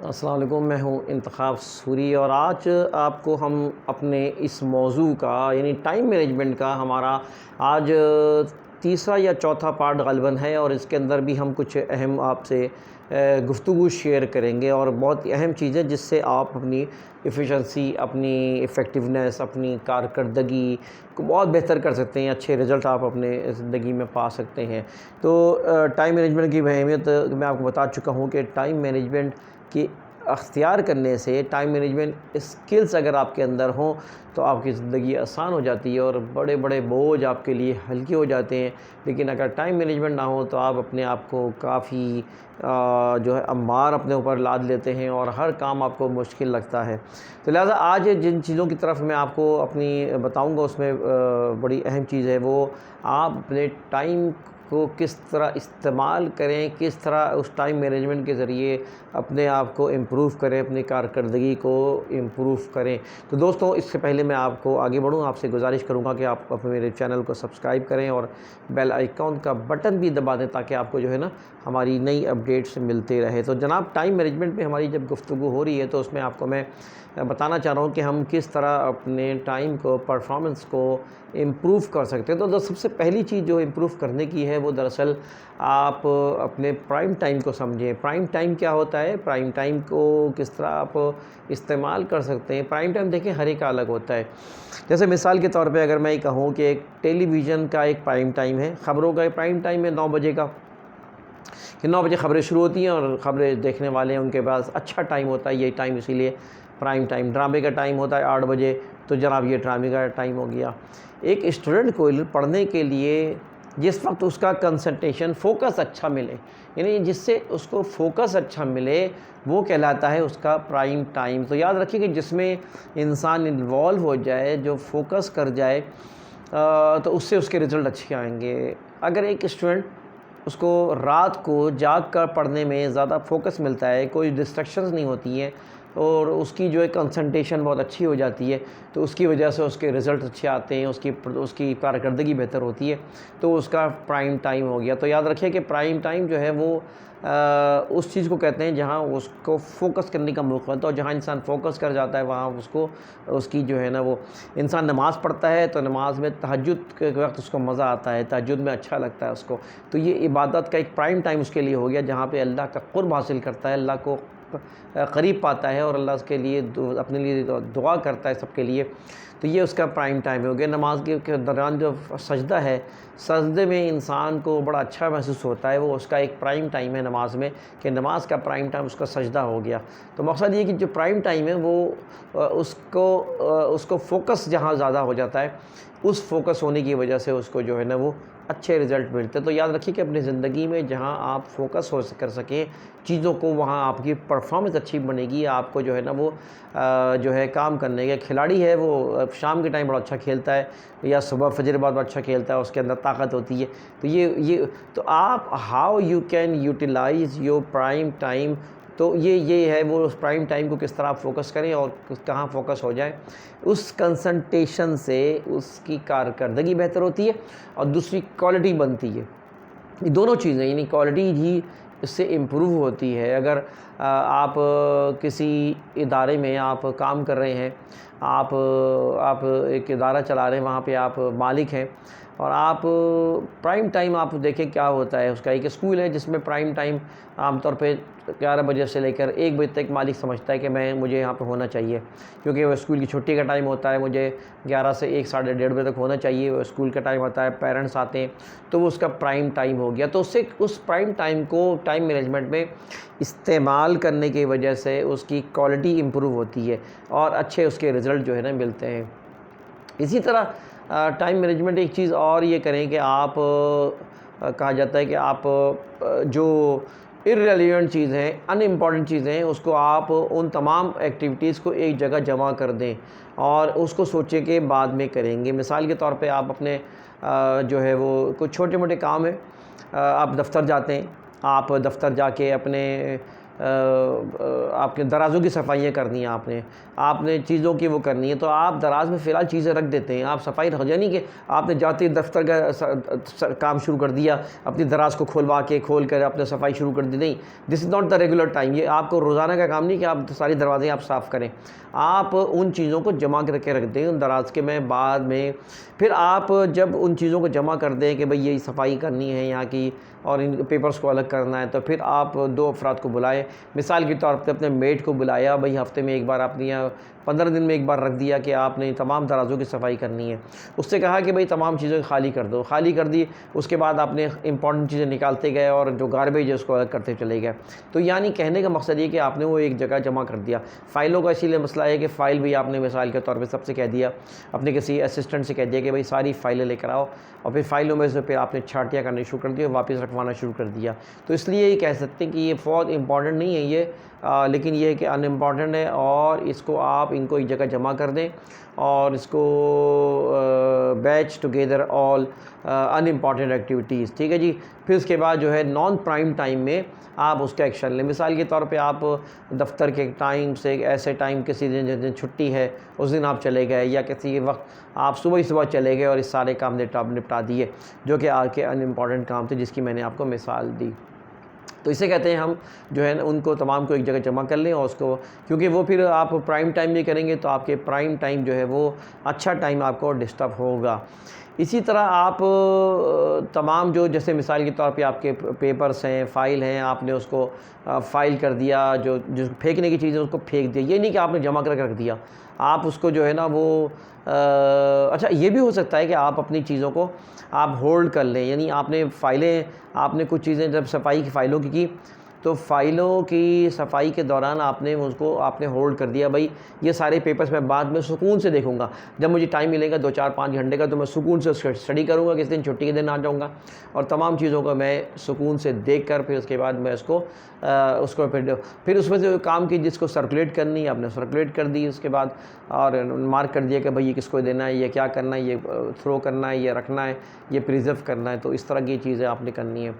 السلام علیکم، میں ہوں انتخاب سوری اور آج آپ کو ہم اپنے اس موضوع کا یعنی ٹائم مینجمنٹ کا ہمارا آج تیسرا یا چوتھا پارٹ غالباً ہے، اور اس کے اندر بھی ہم کچھ اہم آپ سے گفتگو شیئر کریں گے اور بہت اہم چیزیں جس سے آپ اپنی ایفیشنسی، اپنی ایفیکٹونیس، اپنی کارکردگی کو بہت بہتر کر سکتے ہیں، اچھے رزلٹ آپ اپنے زندگی میں پا سکتے ہیں۔ تو ٹائم مینجمنٹ کی اہمیت میں آپ کو بتا چکا ہوں کہ ٹائم مینجمنٹ کی اختیار کرنے سے، ٹائم مینجمنٹ اسکلز اگر آپ کے اندر ہوں تو آپ کی زندگی آسان ہو جاتی ہے اور بڑے بڑے بوجھ آپ کے لیے ہلکے ہو جاتے ہیں۔ لیکن اگر ٹائم مینجمنٹ نہ ہو تو آپ اپنے آپ کو کافی جو ہے امار اپنے اوپر لاد لیتے ہیں اور ہر کام آپ کو مشکل لگتا ہے۔ تو لہٰذا آج جن چیزوں کی طرف میں آپ کو اپنی بتاؤں گا، اس میں بڑی اہم چیز ہے وہ آپ اپنے ٹائم کو کس طرح استعمال کریں، کس طرح اس ٹائم مینجمنٹ کے ذریعے اپنے آپ کو امپروو کریں، اپنی کارکردگی کو امپروو کریں۔ تو دوستوں، اس سے پہلے میں آپ کو آگے بڑھوں، آپ سے گزارش کروں گا کہ آپ اپنے میرے چینل کو سبسکرائب کریں اور بیل آئیکن کا بٹن بھی دبا دیں تاکہ آپ کو جو ہے نا ہماری نئی اپڈیٹس ملتے رہے۔ تو جناب، ٹائم مینجمنٹ پہ ہماری جب گفتگو ہو رہی ہے تو اس میں آپ کو میں بتانا چاہ رہا ہوں کہ ہم کس طرح اپنے ٹائم کو، پرفارمنس کو امپروو کر سکتے ہیں۔ تو سب سے پہلی چیز جو امپروو کرنے کی ہے وہ دراصل آپ اپنے پرائم ٹائم کو سمجھیں۔ پرائم ٹائم کیا ہوتا ہے؟ پرائم ٹائم کو کس طرح آپ استعمال کر سکتے ہیں؟ پرائم ٹائم دیکھیں ہر ایک کا الگ ہوتا ہے۔ جیسے مثال کے طور پہ اگر میں یہ کہوں کہ ایک ٹیلی ویژن کا ایک پرائم ٹائم ہے، خبروں کا ایک پرائم ٹائم ہے 9 بجے کا، کہ 9 بجے خبریں شروع ہوتی ہیں اور خبریں دیکھنے والے ہیں ان کے پاس اچھا ٹائم ہوتا ہے یہ ٹائم، اسی لیے پرائم ٹائم۔ ڈرامے کا ٹائم ہوتا ہے 8 بجے، تو جناب یہ ڈرامے کا ٹائم ہو گیا۔ ایک اسٹوڈنٹ کو پڑھنے کے لیے جس وقت اس کا کنسنٹریشن، فوکس اچھا ملے، یعنی جس سے اس کو فوکس اچھا ملے، وہ کہلاتا ہے اس کا پرائم ٹائم۔ تو یاد رکھیے کہ جس میں انسان انوالو ہو جائے، جو فوکس کر جائے، تو اس سے اس کے رزلٹ اچھے آئیں گے۔ اگر ایک اسٹوڈنٹ، اس کو رات کو جاگ کر پڑھنے میں زیادہ فوکس ملتا ہے، کوئی ڈسٹریکشنز نہیں ہوتی ہیں اور اس کی جو ہے کنسنٹریشن بہت اچھی ہو جاتی ہے، تو اس کی وجہ سے اس کے رزلٹ اچھے آتے ہیں، اس کی کارکردگی بہتر ہوتی ہے، تو اس کا پرائم ٹائم ہو گیا۔ تو یاد رکھیے کہ پرائم ٹائم جو ہے وہ اس چیز کو کہتے ہیں جہاں اس کو فوکس کرنے کا موقع ملتا ہے، اور جہاں انسان فوکس کر جاتا ہے وہاں اس کی جو ہے نا وہ انسان نماز پڑھتا ہے تو نماز میں تہجد کے وقت اس کو مزہ آتا ہے، تہجد میں اچھا لگتا ہے اس کو۔ تو یہ عبادت کا ایک پرائم ٹائم اس کے لیے ہو گیا جہاں پہ اللہ کا قرب حاصل کرتا ہے، اللہ کو قریب پاتا ہے اور اللہ اس کے لیے اپنے لیے دعا کرتا ہے سب کے لیے، تو یہ اس کا پرائم ٹائم ہو گیا۔ نماز کے دوران جو سجدہ ہے، سجدے میں انسان کو بڑا اچھا محسوس ہوتا ہے، وہ اس کا ایک پرائم ٹائم ہے نماز میں، کہ نماز کا پرائم ٹائم اس کا سجدہ ہو گیا۔ تو مقصد یہ کہ جو پرائم ٹائم ہے وہ اس کو فوکس جہاں زیادہ ہو جاتا ہے، اس فوکس ہونے کی وجہ سے اس کو جو ہے نا وہ اچھے رزلٹ ملتے ہیں۔ تو یاد رکھیے کہ اپنی زندگی میں جہاں آپ فوکس کر سکیں چیزوں کو، وہاں آپ کی پرفارمنس اچھی بنے گی، آپ کو جو ہے نا وہ جو ہے کام کرنے کے کھلاڑی ہے وہ شام کے ٹائم بڑا اچھا کھیلتا ہے یا صبح فجر بعد بڑا اچھا کھیلتا ہے، اس کے اندر طاقت ہوتی ہے۔ تو آپ how you can utilise your prime time, تو یہ ہے وہ اس پرائم ٹائم کو کس طرح فوکس کریں اور کہاں فوکس ہو جائے، اس کنسنٹریشن سے اس کی کارکردگی بہتر ہوتی ہے اور دوسری کوالٹی بنتی ہے۔ یہ دونوں چیزیں، یعنی کوالٹی ہی اس سے امپروو ہوتی ہے۔ اگر آپ کسی ادارے میں آپ کام کر رہے ہیں، آپ ایک ادارہ چلا رہے ہیں، وہاں پہ آپ مالک ہیں اور آپ پرائم ٹائم آپ دیکھیں کیا ہوتا ہے اس کا۔ ایک اسکول ہے جس میں پرائم ٹائم عام طور پہ 11 بجے سے لے کر 1 بجے تک مالک سمجھتا ہے کہ مجھے یہاں پہ ہونا چاہیے، کیونکہ وہ اسکول کی چھٹی کا ٹائم ہوتا ہے، مجھے 11 سے 1 ساڑھے 1:30 بجے تک ہونا چاہیے، وہ اسکول کا ٹائم ہوتا ہے، پیرنٹس آتے ہیں، تو وہ اس کا پرائم ٹائم ہو گیا۔ تو اس پرائم ٹائم کو ٹائم مینجمنٹ میں استعمال کرنے کی وجہ سے اس کی کوالٹی امپروو ہوتی ہے اور اچھے اس کے رزلٹ جو ہے نا ملتے ہیں۔ اسی طرح ٹائم مینجمنٹ ایک چیز اور یہ کریں کہ آپ کہا جاتا ہے کہ آپ جو ارریلیونٹ چیز ہیں، ان امپورٹنٹ چیزیں ہیں، اس کو آپ ان تمام ایکٹیویٹیز کو ایک جگہ جمع کر دیں اور اس کو سوچیں کہ بعد میں کریں گے۔ مثال کے طور پہ آپ اپنے جو ہے وہ کچھ چھوٹے موٹے کام ہیں، آپ دفتر جاتے ہیں، آپ دفتر جا کے اپنے آپ کے درازوں کی صفائیاں کرنی ہیں، آپ نے چیزوں کی وہ کرنی ہے، تو آپ دراز میں فی الحال چیزیں رکھ دیتے ہیں، آپ صفائی رکھ، یعنی کہ آپ نے جاتے دفتر کا کام شروع کر دیا، اپنی دراز کو کھول کر آپ نے صفائی شروع کر دی، نہیں، this is not the regular time. یہ آپ کو روزانہ کا کام نہیں کہ آپ ساری دروازے آپ صاف کریں. آپ ان چیزوں کو جمع کر کے رکھ دیں ان دراز کے میں بعد میں. پھر آپ جب ان چیزوں کو جمع کر دیں کہ بھئی یہ صفائی کرنی ہے یہاں کی اور ان پیپرز کو الگ کرنا ہے، تو پھر آپ 2 افراد کو بلائیں. مثال کے طور پہ اپنے میٹ کو بلایا، بھئی ہفتے میں ایک بار آپ نے 15 دن میں ایک بار رکھ دیا کہ آپ نے تمام درازوں کی صفائی کرنی ہے. اس سے کہا کہ بھئی تمام چیزیں خالی کر دو، خالی کر دی. اس کے بعد آپ نے امپورٹنٹ چیزیں نکالتے گئے اور جو گاربیج ہے اس کو الگ کرتے چلے گئے. تو یعنی کہنے کا مقصد یہ کہ آپ نے وہ ایک جگہ جمع کر دیا. فائلوں کا اسی لیے مسئلہ ہے کہ فائل بھی آپ نے مثال کے طور پہ سب سے کہہ دیا، اپنے کسی اسسٹنٹ سے کہہ دیا کہ بھئی ساری فائلیں لے کر آؤ، اور پھر فائلوں میں سے پھر آپ نے چھانٹیاں کرنی شروع کر دی اور واپس رکھوانا شروع کر دیا. تو اس لیے یہ کہہ سکتے ہیں کہ یہ بہت امپورٹنٹ نہیں ہے یہ، لیکن یہ ہے کہ ان امپورٹنٹ ہے، اور اس کو آپ ان کو ایک جگہ جمع کر دیں اور اس کو بیچ ٹوگیدر آل ان امپورٹنٹ ایکٹیویٹیز. ٹھیک ہے جی. پھر اس کے بعد جو ہے نان پرائم ٹائم میں آپ اس کا ایکشن لیں. مثال کے طور پہ آپ دفتر کے ٹائم سے ایسے ٹائم کسی دن جس دن چھٹی ہے اس دن آپ چلے گئے، یا کسی وقت آپ صبح چلے گئے اور اس سارے کام نپٹا دیے جو کہ آج کے ان امپورٹنٹ کام تھے جس کی میں نے آپ کو مثال دی. تو اسے کہتے ہیں ہم جو ہے ان کو تمام کو ایک جگہ جمع کر لیں، اور اس کو، کیونکہ وہ پھر آپ پرائم ٹائم میں کریں گے تو آپ کے پرائم ٹائم جو ہے وہ اچھا ٹائم آپ کو ڈسٹرب ہوگا. اسی طرح آپ تمام جو جیسے مثال کے طور پہ آپ کے پیپرز ہیں، فائل ہیں، آپ نے اس کو فائل کر دیا، جو پھینکنے کی چیزیں اس کو پھینک دیا. یہ نہیں کہ آپ نے جمع کر کے رکھ دیا، آپ اس کو جو ہے نا وہ اچھا یہ بھی ہو سکتا ہے کہ آپ اپنی چیزوں کو آپ ہولڈ کر لیں. یعنی آپ نے فائلیں، آپ نے کچھ چیزیں جب صفائی کی فائلوں کی تو فائلوں کی صفائی کے دوران آپ نے اس کو آپ نے ہولڈ کر دیا. بھائی یہ سارے پیپرز میں بعد میں سکون سے دیکھوں گا، جب مجھے ٹائم ملے گا 2-4-5 گھنٹے کا تو میں سکون سے اسٹڈی کروں گا. کس دن چھٹی کے دن آ جاؤں گا اور تمام چیزوں کو میں سکون سے دیکھ کر پھر اس کے بعد میں اس کو پھر اس میں سے کام کی جس کو سرکولیٹ کرنی ہے آپ نے سرکولیٹ کر دی. اس کے بعد اور مارک کر دیا کہ بھئی یہ کس کو دینا ہے، یہ کیا کرنا ہے، یہ تھرو کرنا ہے، یہ رکھنا ہے، یہ پریزرو کرنا ہے. تو اس طرح کی چیزیں آپ نے کرنی ہے.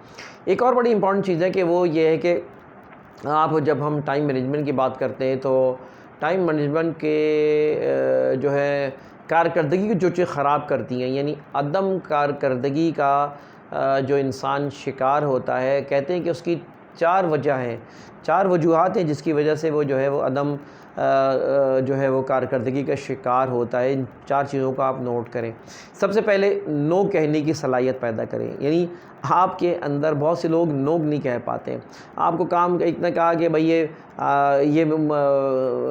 ایک اور بڑی امپورٹنٹ چیز ہے کہ وہ یہ ہے کہ آپ جب ہم ٹائم مینجمنٹ کی بات کرتے ہیں تو ٹائم مینجمنٹ کے جو ہے کارکردگی کی جو چیز خراب کرتی ہیں، یعنی عدم کارکردگی کا جو انسان شکار ہوتا ہے، کہتے ہیں کہ اس کی 4 وجہ ہیں، 4 وجوہات ہیں جس کی وجہ سے وہ جو ہے وہ عدم جو ہے وہ کارکردگی کا شکار ہوتا ہے. ان 4 چیزوں کو آپ نوٹ کریں. سب سے پہلے نو کہنے کی صلاحیت پیدا کریں. یعنی آپ کے اندر بہت سے لوگ نو نہیں کہہ پاتے. آپ کو کام اتنا کہا کہ بھئی یہ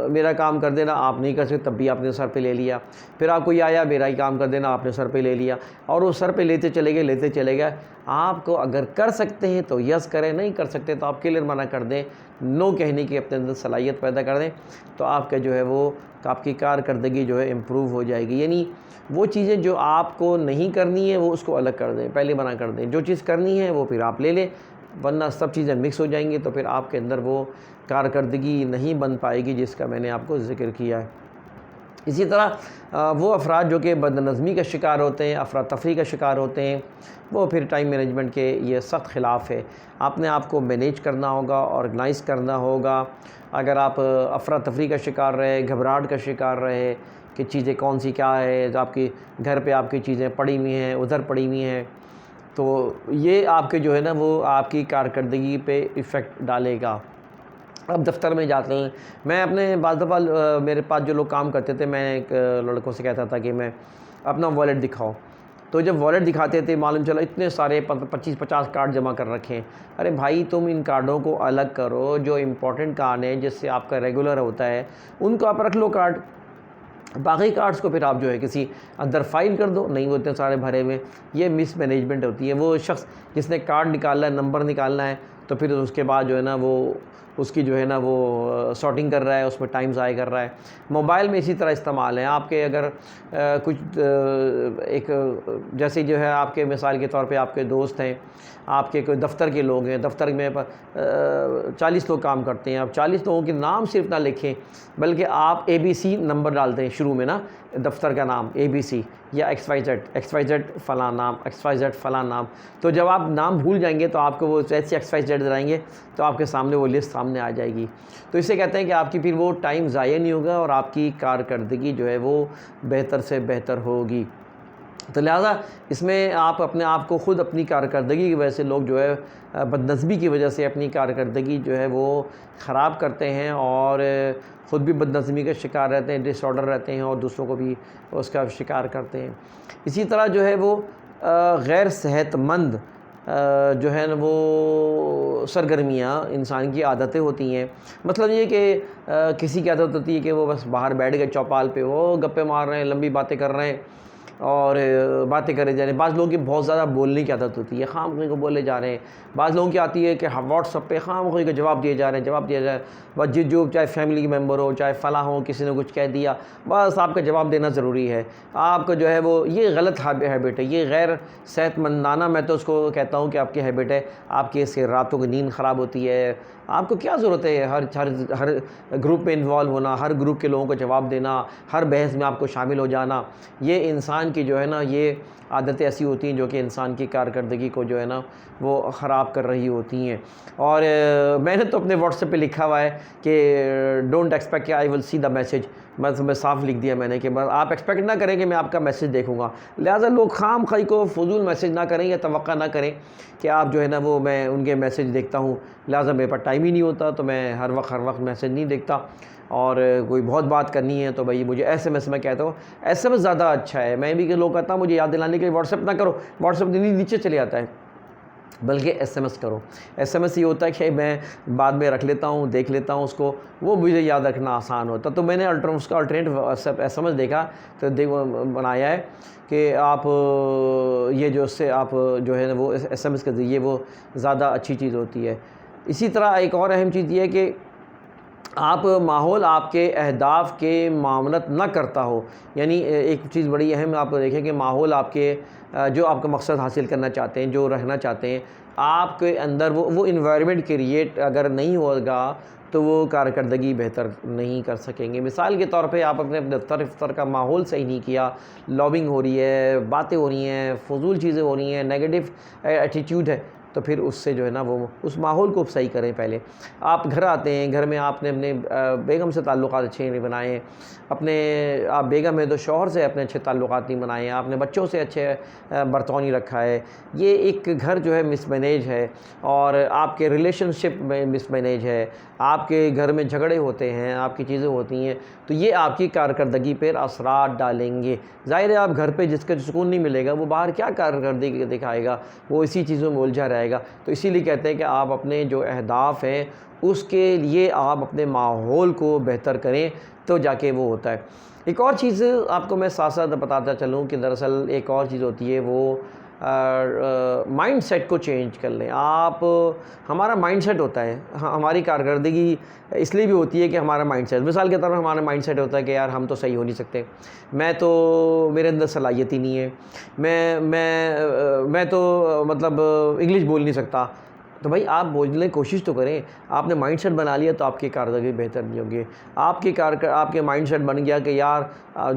میرا کام کر دینا، آپ نہیں کر سکتے تب بھی آپ نے سر پہ لے لیا. پھر آپ کو یہ آیا میرا ہی کام کر دینا، آپ نے سر پہ لے لیا، اور وہ سر پہ لیتے چلے گئے. آپ کو اگر کر سکتے ہیں تو یس کریں، نہیں کر سکتے تو آپ کلیئر منع کر دیں. نو کہنے کی اپنے اندر صلاحیت پیدا کر دیں تو آپ کا جو ہے وہ آپ کی کارکردگی جو ہے امپروو ہو جائے گی. یعنی وہ چیزیں جو آپ کو نہیں کرنی ہے وہ اس کو الگ کر دیں، پہلے منع کر دیں. جو چیز کرنی ہے وہ پھر آپ لے لیں، ورنہ سب چیزیں مکس ہو جائیں گی تو پھر آپ کے اندر وہ کارکردگی نہیں بن پائے گی جس کا میں نے آپ کو ذکر کیا ہے. اسی طرح وہ افراد جو کہ بد نظمی کا شکار ہوتے ہیں، افراتفری کا شکار ہوتے ہیں، وہ پھر ٹائم مینجمنٹ کے یہ سخت خلاف ہے. آپ نے آپ کو مینیج کرنا ہوگا، آرگنائز کرنا ہوگا. اگر آپ افراتفری کا شکار رہے، گھبراہٹ کا شکار رہے کہ چیزیں کون سی کیا ہے، آپ کی گھر پہ آپ کی چیزیں پڑی ہوئی ہیں، ادھر پڑی ہوئی ہیں، تو یہ آپ کے جو ہے نا وہ آپ کی کارکردگی پہ ایفیکٹ ڈالے گا. اب دفتر میں جاتے ہیں، میں اپنے بعض دفعہ میرے پاس جو لوگ کام کرتے تھے، میں ایک لڑکوں سے کہتا تھا کہ میں اپنا والیٹ دکھاؤ. تو جب والیٹ دکھاتے تھے معلوم چلا اتنے سارے 25-50 کارڈ جمع کر رکھے ہیں. ارے بھائی تم ان کارڈوں کو الگ کرو، جو امپورٹنٹ کارڈ ہیں جس سے آپ کا ریگولر ہوتا ہے ان کو آپ رکھ لو کارڈ، باقی کارڈز کو پھر آپ جو ہے کسی اندر فائل کر دو. نہیں وہ اتنے سارے بھرے ہوئے، یہ مس مینجمنٹ ہوتی ہے. وہ شخص جس نے کارڈ نکالنا ہے، نمبر نکالنا ہے، تو پھر اس کے بعد جو ہے نا وہ اس کی جو ہے نا وہ سارٹنگ کر رہا ہے، اس میں ٹائم ضائع کر رہا ہے. موبائل میں اسی طرح استعمال ہے. آپ کے اگر کچھ ایک جیسے جو ہے آپ کے مثال کے طور پہ آپ کے دوست ہیں، آپ کے کوئی دفتر کے لوگ ہیں، دفتر میں 40 لوگ کام کرتے ہیں، آپ 40 لوگوں کے نام صرف نہ لکھیں بلکہ آپ ABC نمبر ڈالتے ہیں شروع میں نا، دفتر کا نام ABC یا XYZ فلاں نام، XYZ فلاں نام. تو جب آپ نام بھول جائیں گے تو آپ کو وہ ایسے XYZ دلائیں گے تو آپ کے سامنے وہ لسٹ سامنے آ جائے گی. تو اسے کہتے ہیں کہ آپ کی پھر وہ ٹائم ضائع نہیں ہوگا اور آپ کی کارکردگی جو ہے وہ بہتر سے بہتر ہوگی. تو لہٰذا اس میں آپ اپنے آپ کو خود اپنی کارکردگی کی وجہ سے لوگ جو ہے بدنظمی کی وجہ سے اپنی کارکردگی جو ہے وہ خراب کرتے ہیں اور خود بھی بدنظمی کا شکار رہتے ہیں، ڈس آرڈر رہتے ہیں اور دوسروں کو بھی اس کا شکار کرتے ہیں. اسی طرح جو ہے وہ غیر صحت مند جو ہے نا وہ سرگرمیاں انسان کی عادتیں ہوتی ہیں. مطلب یہ کہ کسی کی عادت ہوتی ہے کہ وہ بس باہر بیٹھ گئے چوپال پہ، وہ گپے مار رہے ہیں، لمبی باتیں کر رہے ہیں اور باتیں کرے جا رہے ہیں. بعض لوگوں کی بہت زیادہ بولنے کی عادت ہوتی ہے، خام خواہ کو بولے جا رہے ہیں. بعض لوگوں کی آتی ہے کہ واٹس ایپ پہ خام خواہ کو جواب دیے جا رہے ہیں. بس جو چاہے فیملی کے ممبر ہو، چاہے فلاں ہو، کسی نے کچھ کہہ دیا بس آپ کا جواب دینا ضروری ہے. آپ کو جو ہے وہ یہ غلط ہیبٹ ہے، یہ غیر صحت مندانہ میں تو اس کو کہتا ہوں کہ آپ کی ہیبٹ ہے. آپ کی اس سے راتوں کی نیند خراب ہوتی ہے. آپ کو کیا ضرورت ہے ہر گروپ میں انوالو ہونا، ہر گروپ کے لوگوں کو جواب دینا، ہر بحث میں آپ کو شامل ہو جانا. یہ انسان کی جو ہے نا یہ عادتیں ایسی ہوتی ہیں جو کہ انسان کی کارکردگی کو جو ہے نا وہ خراب کر رہی ہوتی ہیں. اور میں نے تو اپنے واٹس ایپ پہ لکھا ہوا ہے کہ ڈونٹ ایکسپیکٹ کہ آئی ول سی دا میسج. میں صاف لکھ دیا میں نے کہ آپ ایکسپیکٹ نہ کریں کہ میں آپ کا میسج دیکھوں گا. لہٰذا لوگ خام خواہ کو فضول میسج نہ کریں یا توقع نہ کریں کہ آپ جو ہے نا وہ میں ان کے میسج دیکھتا ہوں. لہٰذا میرے پاس ٹائم ہی نہیں ہوتا تو میں ہر وقت میسج نہیں دیکھتا. اور کوئی بہت بات کرنی ہے تو بھائی مجھے SMS میں کہتا ہوں SMS زیادہ اچھا ہے. میں بھی کہ لوگ کہتا ہوں مجھے یاد دلانے کے لیے واٹس ایپ نہ کرو، واٹس ایپ نیچے چلے جاتا ہے، بلکہ SMS کرو. SMS یہ ہوتا ہے کہ میں بعد میں رکھ لیتا ہوں، دیکھ لیتا ہوں اس کو، وہ مجھے یاد رکھنا آسان ہوتا. تو میں نے اس کا الٹرنیٹ SMS دیکھا تو بنایا ہے کہ آپ یہ جو اس سے آپ جو ہے نا وہ SMS کے ذریعے وہ زیادہ اچھی چیز ہوتی ہے. اسی طرح ایک اور اہم چیز یہ ہے کہ آپ ماحول آپ کے اہداف کے معاونت نہ کرتا ہو. یعنی ایک چیز بڑی اہم آپ دیکھیں کہ ماحول آپ کے جو آپ کا مقصد حاصل کرنا چاہتے ہیں، جو رہنا چاہتے ہیں، آپ کے اندر وہ انوائرمنٹ کریٹ اگر نہیں ہوگا تو وہ کارکردگی بہتر نہیں کر سکیں گے. مثال کے طور پہ آپ اپنے دفتر کا ماحول صحیح نہیں کیا، لابنگ ہو رہی ہے، باتیں ہو رہی ہیں، فضول چیزیں ہو رہی ہیں، نیگیٹو ایٹیٹیوڈ ہے، تو پھر اس سے جو ہے نا وہ اس ماحول کو صحیح کریں. پہلے آپ گھر آتے ہیں، گھر میں آپ نے اپنے بیگم سے تعلقات اچھے نہیں بنائے ہیں، آپ بیگم ہیں تو شوہر سے اپنے اچھے تعلقات نہیں بنائے ہیں، آپ نے بچوں سے اچھے برتاؤ نہیں رکھا ہے. یہ ایک گھر جو ہے مس مینیج ہے اور آپ کے ریلیشن شپ میں مس مینیج ہے، آپ کے گھر میں جھگڑے ہوتے ہیں، آپ کی چیزیں ہوتی ہیں، تو یہ آپ کی کارکردگی پر اثرات ڈالیں گے. ظاہر ہے آپ گھر پہ جس کا سکون نہیں ملے گا وہ باہر کیا کارکردگی دکھائے گا، وہ اسی چیزوں میں الجھا رہے گا. تو اسی لیے کہتے ہیں کہ آپ اپنے جو اہداف ہیں اس کے لیے آپ اپنے ماحول کو بہتر کریں تو جا کے وہ ہوتا ہے. ایک اور چیز آپ کو میں ساتھ ساتھ بتاتا چلوں کہ دراصل ایک اور چیز ہوتی ہے وہ مائنڈ سیٹ کو چینج کر لیں. ہمارا مائنڈ سیٹ ہوتا ہے، ہماری کارکردگی اس لیے بھی ہوتی ہے کہ ہمارا مائنڈ سیٹ، مثال کے طور پر ہمارا مائنڈ سیٹ ہوتا ہے کہ یار ہم تو صحیح ہو نہیں سکتے، میں تو میرے اندر صلاحیت ہی نہیں ہے، میں تو مطلب انگلش بول نہیں سکتا. تو بھائی آپ بولنے کی کوشش تو کریں. آپ نے مائنڈ سیٹ بنا لیا تو آپ کی کارکردگی بہتر نہیں ہوگی. آپ کے مائنڈ سیٹ بن گیا کہ یار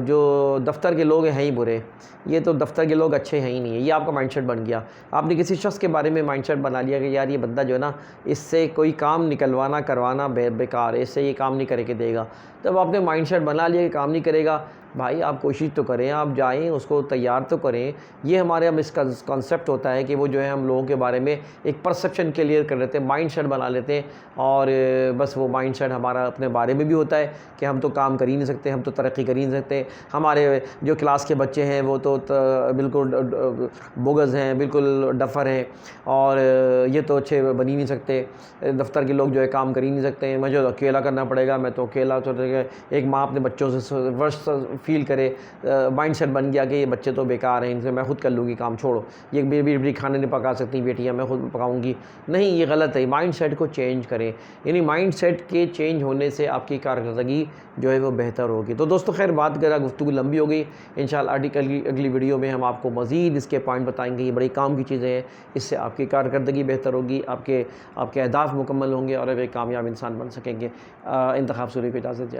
جو دفتر کے لوگ ہیں ہی برے، یہ تو دفتر کے لوگ اچھے ہیں ہی نہیں ہیں، یہ آپ کا مائنڈ سیٹ بن گیا. آپ نے کسی شخص کے بارے میں مائنڈ سیٹ بنا لیا کہ یار یہ بندہ جو ہے نا اس سے کوئی کام نکلوانا کروانا بیکار ہے، اس سے یہ کام نہیں کرے کے دے گا. جب آپ نے مائنڈ سیٹ بنا لیا کہ کام نہیں کرے گا، بھائی آپ کوشش تو کریں، آپ جائیں اس کو تیار تو کریں. یہ ہمارے اب اس کا کانسیپٹ ہوتا ہے کہ وہ جو ہے ہم لوگوں کے بارے میں ایک پرسیپشن کلیئر کر لیتے ہیں، مائنڈ سیٹ بنا لیتے ہیں، اور بس وہ مائنڈ سیٹ ہمارا اپنے بارے میں بھی ہوتا ہے کہ ہم تو کام کر ہی نہیں سکتے، ہم تو ترقی کر ہی نہیں سکتے، ہمارے جو کلاس کے بچے ہیں وہ تو بالکل بوگز ہیں، بالکل ڈفر ہیں، اور یہ تو اچھے بن ہی نہیں سکتے، دفتر کے لوگ جو ہے کام کر ہی نہیں سکتے ہیں، مجھے تو اکیلا کرنا پڑے گا، میں تو اکیلا. ایک ماں اپنے بچوں سے ورس فیل کرے، مائنڈ سیٹ بن گیا کہ یہ بچے تو بیکار ہیں، ان سے میں خود کر لوں گی کام، چھوڑو، یہ بیٹی کھانے نہیں پکا سکتی بیٹیاں، میں خود پکاؤں گی. نہیں، یہ غلط ہے. مائنڈ سیٹ کو چینج کریں. یعنی مائنڈ سیٹ کے چینج ہونے سے آپ کی کارکردگی جو ہے وہ بہتر ہوگی. تو دوستو خیر بات کرا گفتگو لمبی ہو گئی، انشاءاللہ اگلی ویڈیو میں ہم آپ کو مزید اس کے پوائنٹ بتائیں گے. یہ بڑی کام کی چیزیں ہیں، اس سے آپ کی کارکردگی بہتر ہوگی، آپ کے اہداف مکمل ہوں گے اور ایک کامیاب انسان بن سکیں گے. انتخاب سوری کو اجازت دیں.